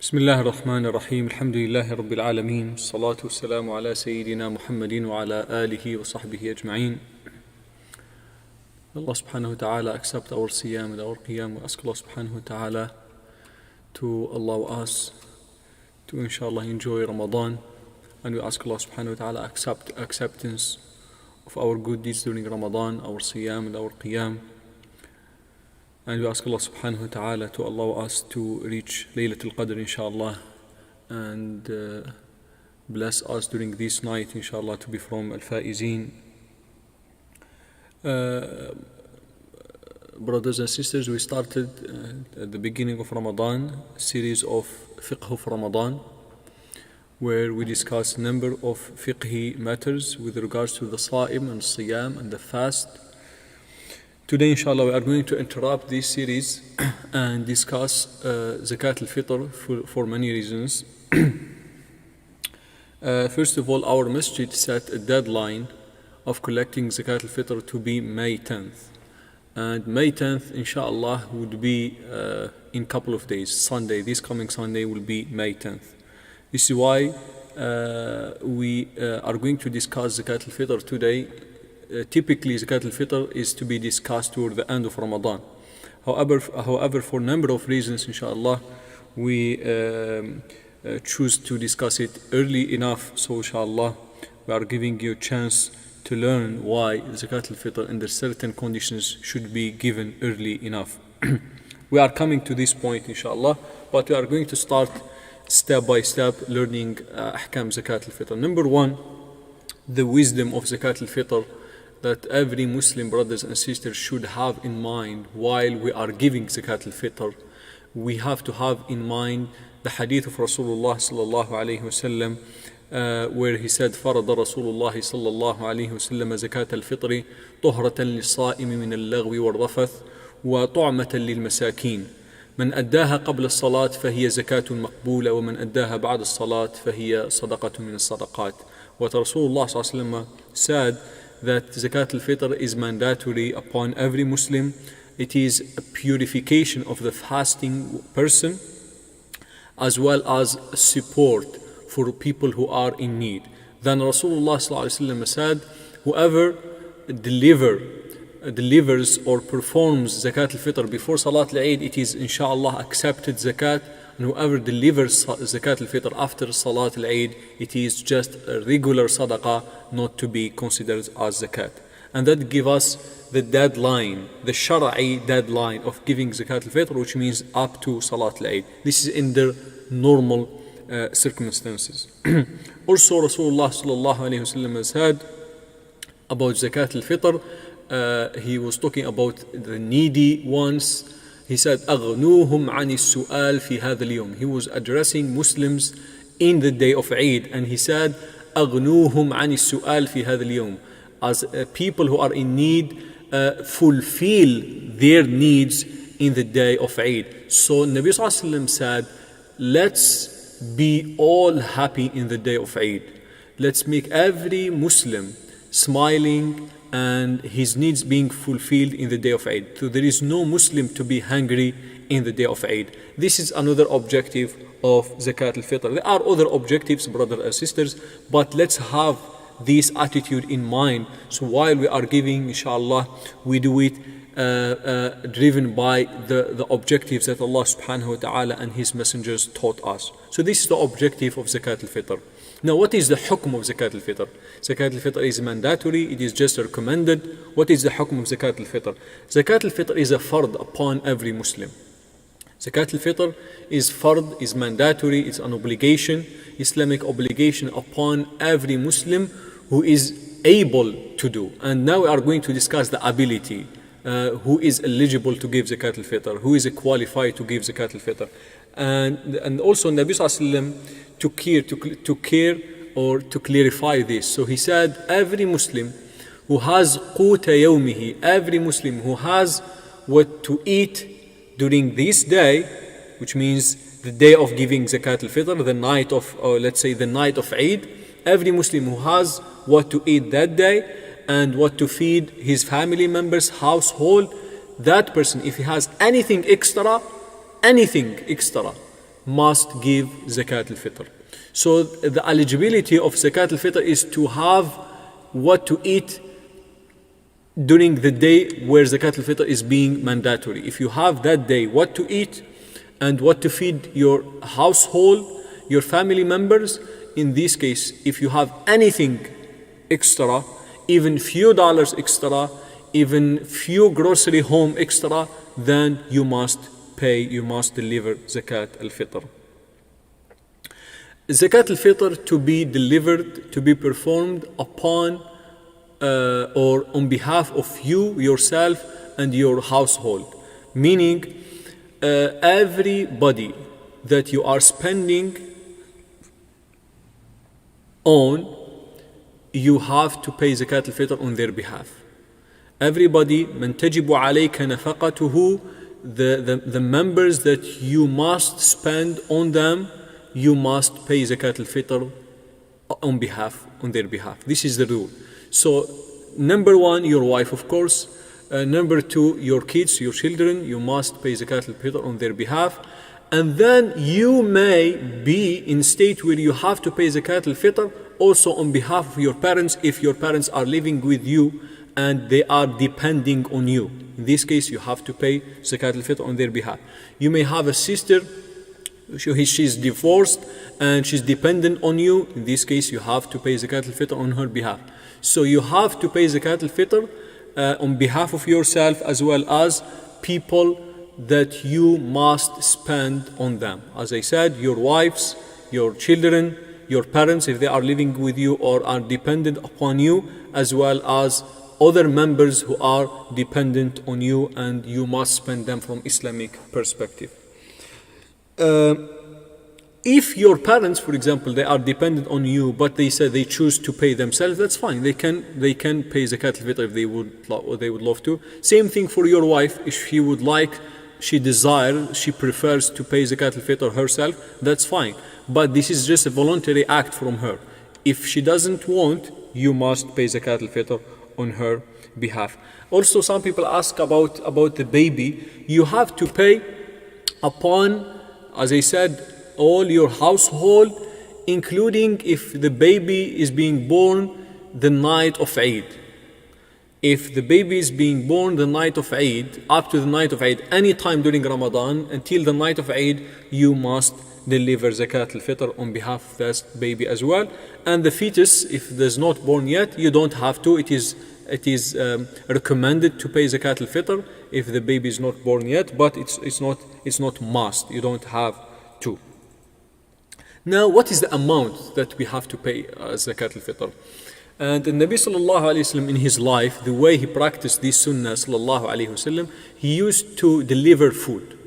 بسم الله الرحمن الرحيم الحمد لله رب العالمين الصلاة والسلام على سيدنا محمد وعلى آله وصحبه أجمعين. Allah subhanahu wa ta'ala accept our siyam and our qiyam. We ask Allah subhanahu wa ta'ala to allow us to inshallah enjoy Ramadan, and we ask Allah subhanahu wa ta'ala acceptance of our good deeds during Ramadan, our siyam and our qiyam. And we ask Allah subhanahu wa ta'ala to allow us to reach Laylatul Qadr inshallah, and bless us during this night inshallah to be from Al-Faizeen. Brothers and sisters, we started at the beginning of Ramadan a series of Fiqh of Ramadan, where we discuss a number of fiqhi matters with regards to the Sa'im and Siyam and the fast. Today, inshallah, we are going to interrupt this series and discuss Zakat al-Fitr for many reasons. First of all, our masjid set a deadline of collecting Zakat al-Fitr to be May 10th. And May 10th, inshallah, would be in a couple of days. Sunday, this coming Sunday will be May 10th. This is why we are going to discuss Zakat al-Fitr today. Typically, Zakat al-Fitr is to be discussed toward the end of Ramadan. However, for a number of reasons, inshallah, we choose to discuss it early enough. So, inshallah, we are giving you a chance to learn why Zakat al-Fitr under certain conditions should be given early enough. We are coming to this point, inshallah, but we are going to start step by step learning Ahkam Zakat al-Fitr. Number one, the wisdom of Zakat al-Fitr that every Muslim brothers and sisters should have in mind while we are giving Zakat al-Fitr. We have to have in mind the hadith of Rasulullah sallallahu alayhi wasallam, where he said, فرض رسول الله صلى الله عليه وسلم زكاة الفطر طهرة للصائم من اللغو والرفث وطعمة للمساكين من أداها قبل الصلاة فهي زكاة مقبولة ومن أداها بعد الصلاة فهي صدقة من الصدقات. What Rasulullah صلى الله عليه وسلم said, that Zakat al-Fitr is mandatory upon every Muslim. It is a purification of the fasting person as well as support for people who are in need. Then Rasulullah said, whoever delivers or performs Zakat al-Fitr before Salat al-Eid, it is inshallah accepted Zakat. And whoever delivers Zakat al-Fitr after Salat al-Eid, it is just a regular sadaqah, not to be considered as Zakat. And that gives us the deadline, the Shara'i deadline of giving Zakat al-Fitr, which means up to Salat al-Eid. This is under normal circumstances. Also, Rasulullah sallallahu alayhi wasallam said about Zakat al-Fitr, he was talking about the needy ones. He said, أغنوهم عن السؤال في هذا اليوم. He was addressing Muslims in the day of Eid, and he said, أغنوهم عن السؤال في هذا اليوم. As people who are in need, fulfill their needs in the day of Eid. So Nabi sallallahu alaihi wasallam said, let's be all happy in the day of Eid. Let's make every Muslim smiling and his needs being fulfilled in the day of Eid. So there is no Muslim to be hungry in the day of Eid. This is another objective of Zakat al-Fitr. There are other objectives, brothers and sisters, but let's have this attitude in mind. So while we are giving, inshallah, we do it driven by the objectives that Allah subhanahu wa ta'ala and His messengers taught us. So this is the objective of Zakat al-Fitr. Now, what is the hukm of Zakat al-Fitr? Zakat al-Fitr is mandatory, it is just recommended. What is the hukm of Zakat al-Fitr? Zakat al-Fitr is a fard upon every Muslim. Zakat al-Fitr is fard, is mandatory, it's an obligation, Islamic obligation upon every Muslim who is able to do. And now we are going to discuss the ability. Who is eligible to give Zakat al-Fitr? Who is qualified to give Zakat al-Fitr? And also Nabi sallallahu alaihi wasallam to care or to clarify this. So he said, every Muslim who has quta yawmihi, every Muslim who has what to eat during this day, which means the day of giving Zakat al-Fitr, the night of, or let's say the night of Eid, every Muslim who has what to eat that day and what to feed his family members, household, that person, if he has anything extra, must give Zakat al-Fitr. So the eligibility of Zakat al-Fitr is to have what to eat during the day where Zakat al-Fitr is being mandatory. If you have that day what to eat and what to feed your household, your family members, in this case, if you have anything extra, even few dollars extra, even few grocery home extra, then you must pay, you must deliver Zakat al-Fitr. Zakat al-Fitr to be delivered, to be performed upon or on behalf of you, yourself, and your household. Meaning, everybody that you are spending on, you have to pay Zakat al-Fitr on their behalf. Everybody, من تجب عليك نفقته, the members that you must spend on them, you must pay Zakat al-Fitr on their behalf. This is the rule. So, number one, your wife, of course. Number two, your kids, your children, you must pay Zakat al-Fitr on their behalf. And then you may be in state where you have to pay Zakat al-Fitr also on behalf of your parents if your parents are living with you and they are depending on you. In this case, you have to pay Zakat al-Fitr on their behalf. You may have a sister, she's divorced and she's dependent on you. In this case, you have to pay Zakat al-Fitr on her behalf. So you have to pay Zakat al-Fitr on behalf of yourself as well as people that you must spend on them. As I said, your wives, your children, your parents if they are living with you or are dependent upon you, as well as other members who are dependent on you and you must spend them from Islamic perspective. If your parents, for example, they are dependent on you, but they said they choose to pay themselves, that's fine. They can pay Zakat al-Fitr if they would love to. Same thing for your wife. If she would like, she desires, she prefers to pay Zakat al-Fitr herself, that's fine. But this is just a voluntary act from her. If she doesn't want, you must pay Zakat al-Fitr on her behalf. Also, some people ask about the baby. You have to pay upon, as I said, all your household, including if the baby is being born the night of Eid. If the baby is being born the night of Eid, up to the night of Eid, any time during Ramadan until the night of Eid, you must deliver Zakat al-Fitr on behalf of that baby as well. And the fetus, if it is not born yet, you don't have to. It is recommended to pay Zakat al-Fitr if the baby is not born yet, but it's not must. You don't have to. Now, what is the amount that we have to pay Zakat al-Fitr? And the Nabi sallallahu alayhi wasallam in his life, the way he practiced this sunnah sallallahu alayhi wasallam, he used to deliver food.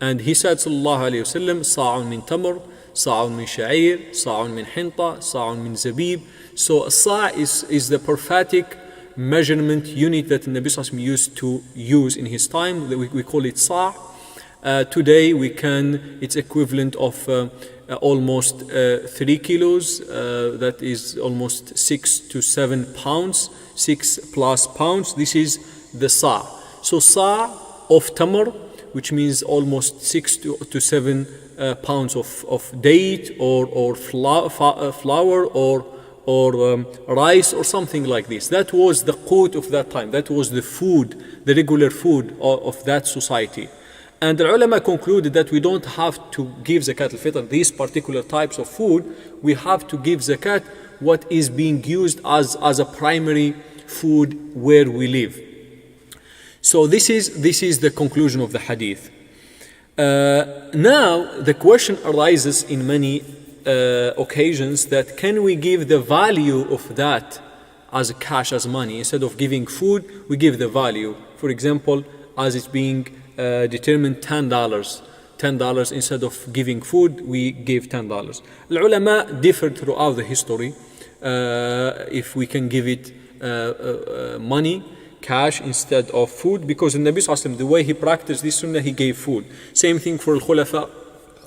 And he said sallallahu alayhi wasallam, sa'un min tamr, sa'un min sha'ir, sa'un min hinta, sa'un min zabib. So a sa' is the prophetic measurement unit that the Nabi sallallahu alayhi wasallam used to use in his time. We call it sa'. Today it's equivalent of almost 3 kilos, that is almost 6 to 7 pounds, 6+ pounds. This is the sa'. So sa' of tamr, which means almost 6 to 7 pounds of date or flour or rice or something like this. That was the qut of that time. That was the food, the regular food of that society. And the ulama concluded that we don't have to give Zakat al-Fitr these particular types of food. We have to give Zakat what is being used as a primary food where we live. So this is the conclusion of the hadith. Now the question arises in many occasions that can we give the value of that as cash, as money? Instead of giving food, we give the value. For example, as it's being determined $10 instead of giving food, we give $10. The ulama differed throughout the history if we can give it money, cash instead of food, because the Nabi sallallahu alaihi wasallam, the way he practiced this sunnah, he gave food. Same thing for al-Khulafa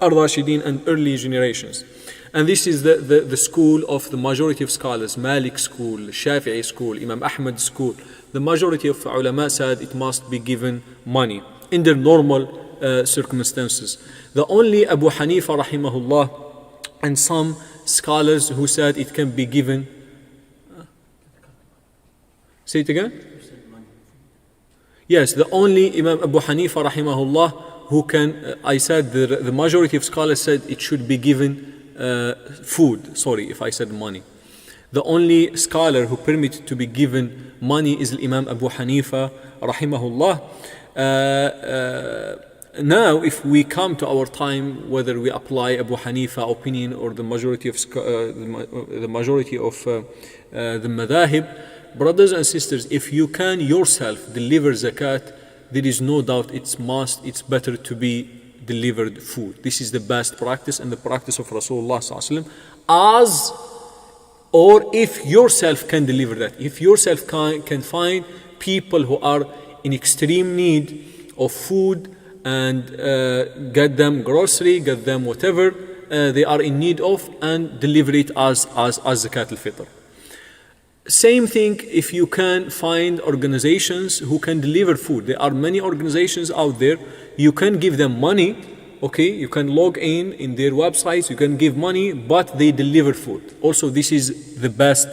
al-Rashidin and early generations. And this is the school of the majority of scholars, Malik school, Shafi'i school, Imam Ahmad school. The majority of ulama said it must be given money in their normal circumstances. The only Abu Hanifa rahimahullah and some scholars who said it can be given. Say it again? Yes, the only Imam Abu Hanifa rahimahullah who can, I said the majority of scholars said it should be given food. Sorry if I said money. The only scholar who permitted to be given money is Imam Abu Hanifa rahimahullah. Now if we come to our time, whether we apply Abu Hanifa opinion or the majority of the madhahib, brothers and sisters, if you can yourself deliver zakat, there is no doubt it's better to be delivered food. This is the best practice and the practice of Rasulullah sallallahu alaihi wasallam. Or if yourself can deliver that, if yourself can find people who are in extreme need of food and get them grocery, get them whatever they are in need of, and deliver it as Zakat al-Fitr. Same thing if you can find organizations who can deliver food. There are many organizations out there. You can give them money, okay? You can log in their websites, you can give money, but they deliver food. Also, this is the best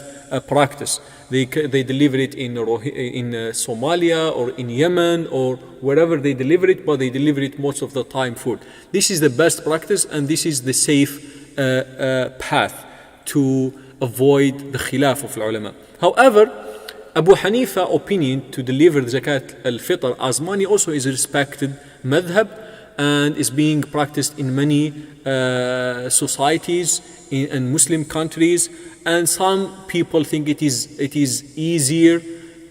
practice. They deliver it in Somalia or in Yemen or wherever they deliver it, but they deliver it most of the time food. This is the best practice, and this is the safe path to avoid the khilaf of ulama. However, Abu Hanifa opinion to deliver the Zakat al-Fitr as money also is a respected madhab and is being practiced in many societies in Muslim countries, and some people think it is easier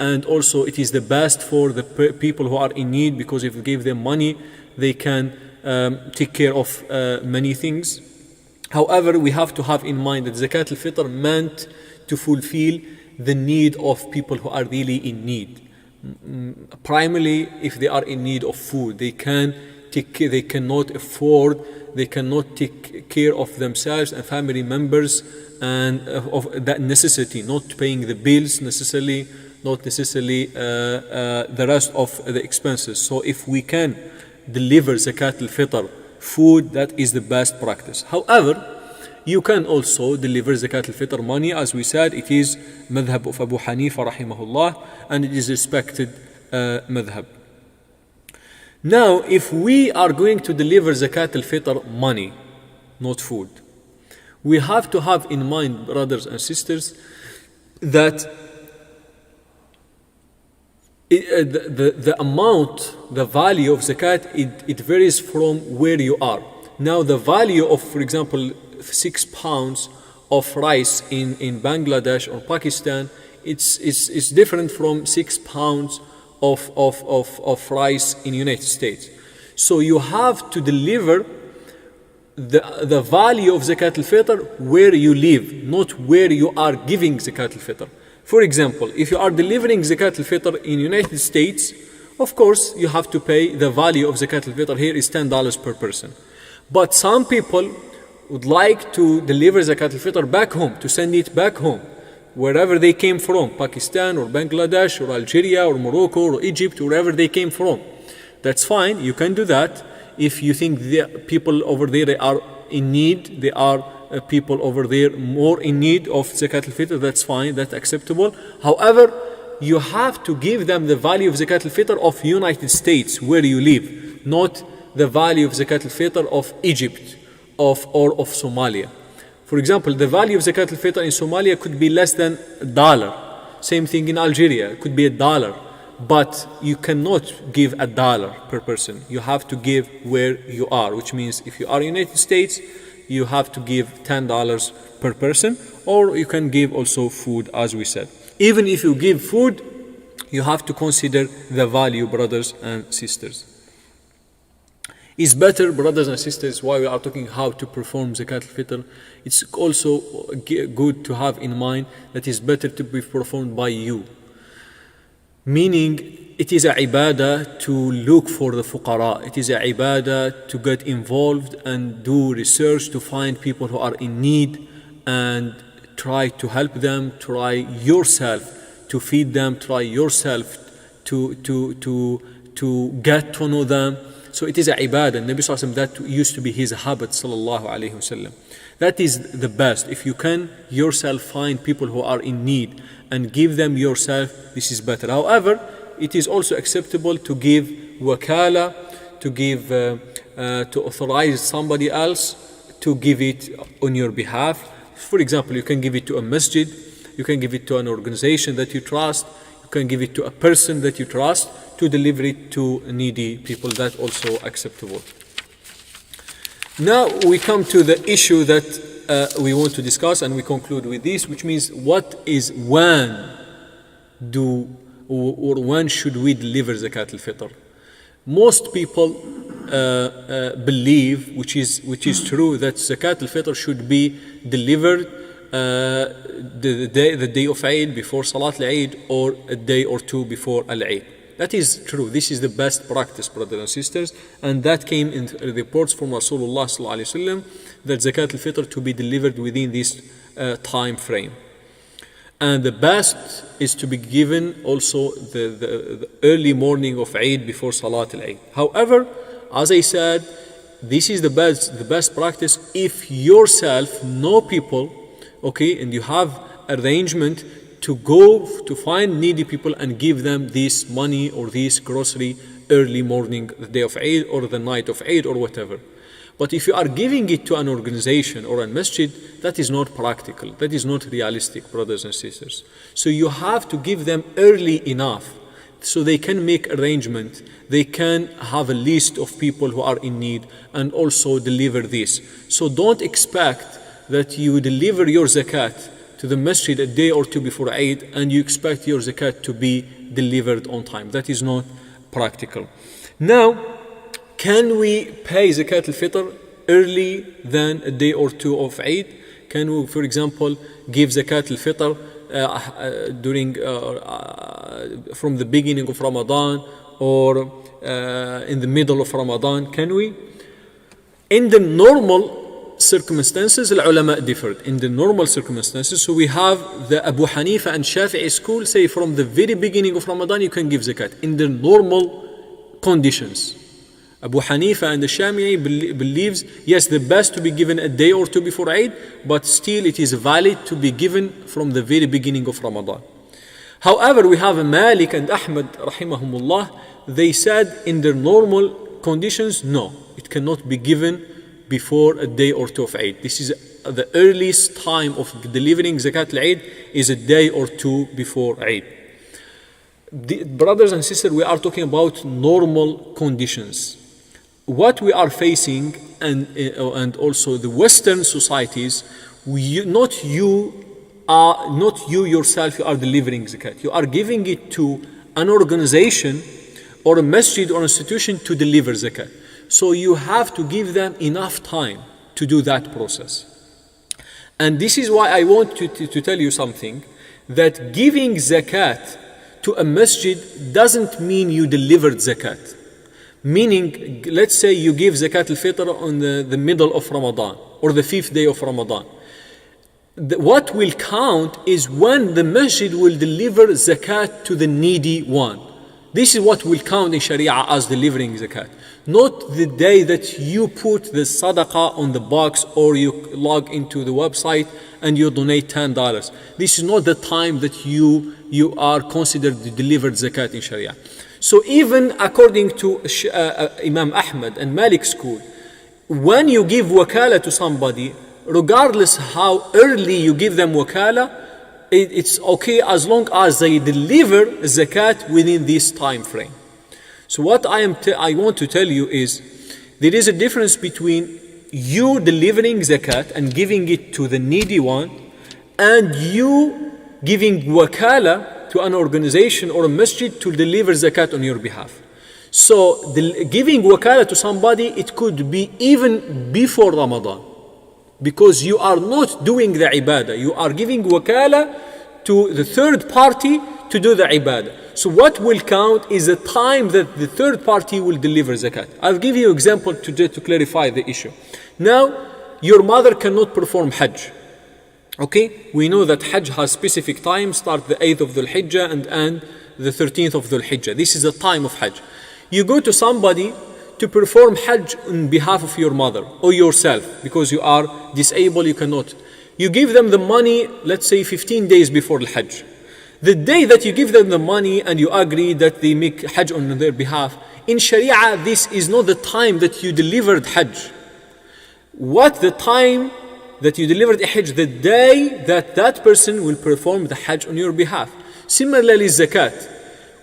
and also it is the best for the people who are in need, because if you give them money they can take care of many things. However, we have to have in mind that Zakat al-Fitr meant to fulfill the need of people who are really in need. Primarily, if they are in need of food, they cannot take care of themselves and family members and of that necessity, not paying the bills necessarily, not necessarily the rest of the expenses. So if we can deliver Zakat al-Fitr food, that is the best practice. However, you can also deliver Zakat al-Fitr money. As we said, it is madhab of Abu Hanifa rahimahullah, and it is respected madhab. Now, if we are going to deliver Zakat al-Fitr money, not food, we have to have in mind, brothers and sisters, that the amount, the value of zakat, it varies from where you are. Now the value of, for example, 6 pounds of rice in Bangladesh or Pakistan, it's different from 6 pounds of rice in United States. So you have to deliver the value of zakat al-fitr where you live, not where you are giving zakat al-fitr. For example, if you are delivering zakat al-fitr in United States, of course you have to pay the value of zakat al-fitr here is $10 per person. But some people would like to deliver zakat al-fitr back home, to send it back home, wherever they came from, Pakistan or Bangladesh or Algeria or Morocco or Egypt, wherever they came from. That's fine, you can do that. If you think the people over there they are in need, they are people over there more in need of zakat al-fitr, that's fine, that's acceptable. However, you have to give them the value of zakat al-fitr of United States where you live, not the value of zakat al-fitr of Egypt or of Somalia. For example, the value of zakat al-fitr in Somalia could be less than $1. Same thing in Algeria, it could be $1. But you cannot give $1 per person. You have to give where you are, which means if you are in the United States, you have to give $10 per person, or you can give also food, as we said. Even if you give food, you have to consider the value, brothers and sisters. It's better, brothers and sisters, while we are talking how to perform zakat al-fitr, it's also good to have in mind that it's better to be performed by you. Meaning, it is a ibadah to look for the fuqara. It is a ibadah to get involved and do research to find people who are in need and try to help them, try yourself to feed them, try yourself to get to know them, So it is a ibadah. Nabi Sallallahu Alaihi Wasallam, that used to be his habit, Sallallahu Alaihi Wasallam. That is the best. If you can yourself find people who are in need and give them yourself, this is better. However, it is also acceptable to give wakala, to give, to authorize somebody else to give it on your behalf. For example, you can give it to a masjid, you can give it to an organization that you trust, you can give it to a person that you trust to deliver it to needy people. That also acceptable. Now we come to the issue that we want to discuss, and we conclude with this, which means when should we deliver Zakat al-Fitr? Most people believe, which is true, that Zakat al-Fitr should be delivered the day of Eid, before Salat al-Eid, or a day or two before al-Eid. That is true. This is the best practice, brothers and sisters, and that came in reports from Rasulullah sallallahu alaihi wasallam that Zakat al-Fitr to be delivered within this time frame. And the best is to be given also the early morning of Eid, before Salat al-Eid. However, as I said, this is the best practice if yourself know people, okay, and you have arrangement to go to find needy people and give them this money or this grocery early morning, the day of Eid or the night of Eid or whatever. But if you are giving it to an organization or a masjid, that is not practical. That is not realistic, brothers and sisters. So you have to give them early enough so they can make arrangement. They can have a list of people who are in need and also deliver this. So don't expect that you deliver your zakat to the masjid a day or two before Eid and you expect your zakat to be delivered on time. That is not practical. Now, can we pay Zakat al-Fitr early than a day or two of Eid? Can we, for example, give Zakat al-Fitr from the beginning of Ramadan or in the middle of Ramadan? Can we? In the normal circumstances, the ulama differed. In the normal circumstances, so we have the Abu Hanifa and Shafi'i school say from the very beginning of Ramadan you can give zakat. In the normal conditions, Abu Hanifa and the Shafi'i believes, yes, the best to be given a day or two before Eid, but still it is valid to be given from the very beginning of Ramadan. However, we have Malik and Ahmad rahimahumullah, they said in the normal conditions, no, it cannot be given before a day or two of Eid. This is the earliest time of delivering Zakat al-Eid is a day or two before Eid. Brothers and sisters, we are talking about normal conditions. What we are facing and also the Western societies, not you yourself, you are delivering Zakat. You are giving it to an organization or a masjid or institution to deliver Zakat. So you have to give them enough time to do that process. And this is why I want to tell you something, that giving zakat to a masjid doesn't mean you delivered zakat. Meaning, let's say you give zakat al-fitr on the middle of Ramadan or the 5th day of Ramadan. What will count is when the masjid will deliver zakat to the needy one. This is what will count in Sharia as delivering zakat. Not the day that you put the sadaqah on the box or you log into the website and you donate $10. This is not the time that you are considered to deliver zakat in Sharia. So even according to Imam Ahmad and Malik school, when you give wakala to somebody, regardless how early you give them wakala, it's okay as long as they deliver zakat within this time frame. So what I want to tell you is, there is a difference between you delivering zakat and giving it to the needy one, and you giving wakala to an organization or a masjid to deliver zakat on your behalf. So giving wakala to somebody, it could be even before Ramadan, because you are not doing the ibadah. You are giving wakala to the third party to do the ibadah. So what will count is the time that the third party will deliver zakat. I'll give you an example to clarify the issue. Now, your mother cannot perform Hajj. Okay? We know that Hajj has specific time, start the 8th of Dhul Hijjah and end the 13th of Dhul Hijjah. This is the time of Hajj. You go to somebody to perform Hajj on behalf of your mother or yourself because you are disabled, you cannot. You give them the money, let's say 15 days before the Hajj. The day that you give them the money and you agree that they make Hajj on their behalf, in Sharia, this is not the time that you delivered Hajj. What the time that you delivered a Hajj? The day that that person will perform the Hajj on your behalf. Similarly, Zakat.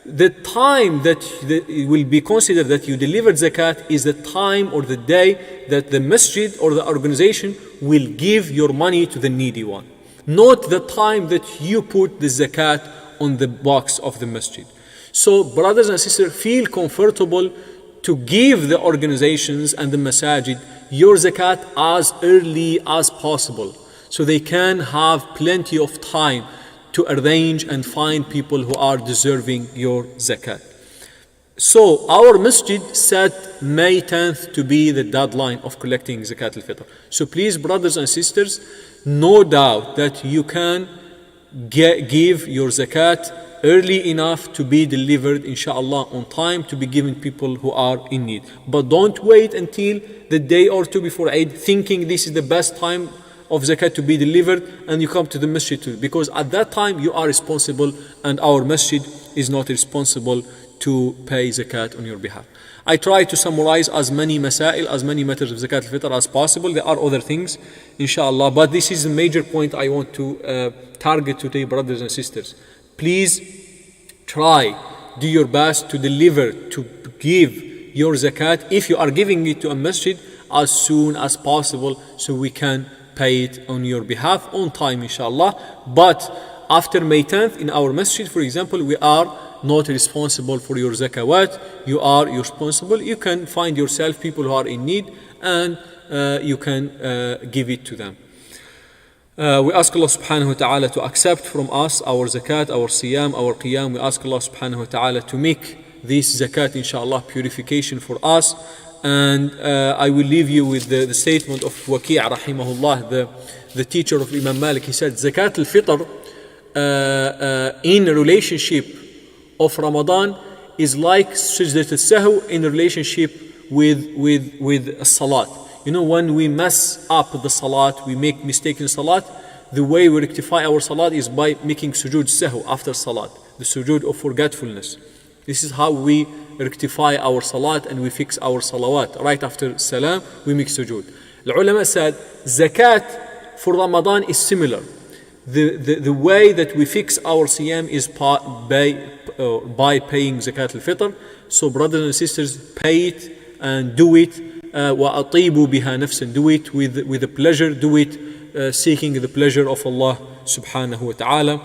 The time that it will be considered that you delivered Zakat is the time or the day that the masjid or the organization will give your money to the needy one. Not the time that you put the Zakat on the box of the masjid. So brothers and sisters, feel comfortable to give the organizations and the masajid your Zakat as early as possible so they can have plenty of time to arrange and find people who are deserving your Zakat. So our masjid set May 10th to be the deadline of collecting Zakat al-Fitr. So please, brothers and sisters, no doubt that you can give your Zakat early enough to be delivered, inshallah, on time to be given people who are in need. But don't wait until the day or two before Eid thinking this is the best time of Zakat to be delivered and you come to the masjid too, because at that time you are responsible and our masjid is not responsible to pay Zakat on your behalf. I try to summarize as many masail, as many matters of Zakat al-Fitr as possible. There are other things, inshallah, but this is a major point I want to target today, brothers and sisters. Please try, do your best to deliver, to give your Zakat, if you are giving it to a masjid, as soon as possible so we can pay it on your behalf on time, inshallah. But after May 10th in our masjid, for example, we are not responsible for your zakawat. You are responsible. You can find yourself people who are in need and you can give it to them. We ask Allah subhanahu wa ta'ala to accept from us our zakat, our siyam, our qiyam. We ask Allah subhanahu wa ta'ala to make this zakat, inshallah, purification for us. And I will leave you with the statement of Waki' rahimahullah, the teacher of Imam Malik. He said, Zakat al-Fitr in a relationship of Ramadan is like Sajdat al-Sahw in a relationship with Salat. You know, when we mess up the Salat, we make mistake in Salat, the way we rectify our Salat is by making Sujood Sahw after Salat, the Sujood of forgetfulness. This is how we rectify our salat and we fix our salawat. Right after salam, we make sujood. The ulama said, zakat for Ramadan is similar. The way that we fix our siyam is by paying zakat al-fitr. So brothers and sisters, pay it and do it. وَأَطِيبُوا بِهَا نَفْسًا. Do it with a pleasure. Do it seeking the pleasure of Allah subhanahu wa ta'ala.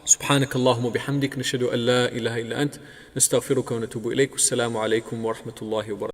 سبحانك اللهم وبحمدك نشهد أن لا إله إلا أنت نستغفرك ونتوب إليك والسلام عليكم ورحمة الله وبركاته.